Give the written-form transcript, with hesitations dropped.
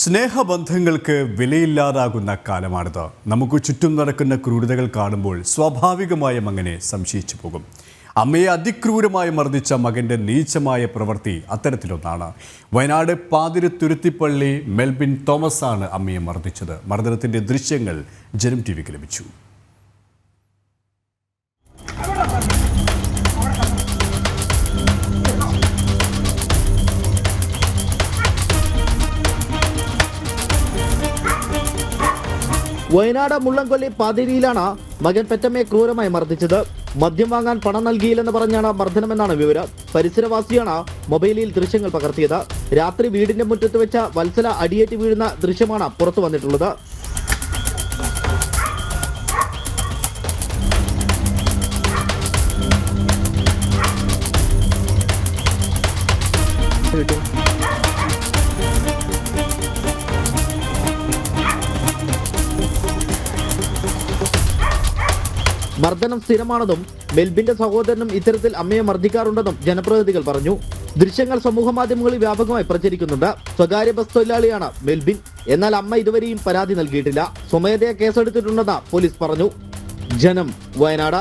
സ്നേഹബന്ധങ്ങൾക്ക് വിലയില്ലാതാകുന്ന കാലമാണിത്. നമുക്ക് ചുറ്റും നടക്കുന്ന ക്രൂരതകൾ കാണുമ്പോൾ സ്വാഭാവികമായും അങ്ങനെ സംശയിച്ചു പോകും. അമ്മയെ അതിക്രൂരമായി മർദ്ദിച്ച മകൻ്റെ നീചമായ പ്രവൃത്തി അത്തരത്തിലൊന്നാണ്. വയനാട് പാതിരത്തുരുത്തിപ്പള്ളി മെൽബിൻ തോമസ് ആണ് അമ്മയെ മർദ്ദിച്ചത്. മർദ്ദനത്തിൻ്റെ ദൃശ്യങ്ങൾ ജനം ടിവിക്ക് ലഭിച്ചു. വയനാട് മുള്ളംകൊല്ലി പാതിരിയിലാണ് മകൻ പെറ്റമ്മയെ ക്രൂരമായി മർദ്ദിച്ചത്. മദ്യം വാങ്ങാൻ പണം നൽകിയില്ലെന്ന് പറഞ്ഞാണ് മർദ്ദനമെന്നാണ് വിവരം. പരിസരവാസിയാണ് മൊബൈലിൽ ദൃശ്യങ്ങൾ പകർത്തിയത്. രാത്രി വീടിന്റെ മുറ്റത്ത് വെച്ച വത്സല അടിയേറ്റ് വീഴുന്ന ദൃശ്യമാണ് പുറത്തു വന്നിട്ടുള്ളത്. മർദ്ദനം സ്ഥിരമാണെന്നും മെൽബിന്റെ സഹോദരനും ഇത്തരത്തിൽ അമ്മയെ മർദ്ദിക്കാറുണ്ടെന്നും ജനപ്രതിനിധികൾ പറഞ്ഞു. ദൃശ്യങ്ങൾ സമൂഹമാധ്യമങ്ങളിൽ വ്യാപകമായി പ്രചരിക്കുന്നുണ്ട്. സ്വകാര്യ ബസ് തൊഴിലാളിയാണ് മെൽബിൻ. എന്നാൽ അമ്മ ഇതുവരെയും പരാതി നൽകിയിട്ടില്ല. സ്വമേധയാ കേസെടുത്തിട്ടുണ്ടെന്ന് പോലീസ് പറഞ്ഞു. ജനം, വയനാട്.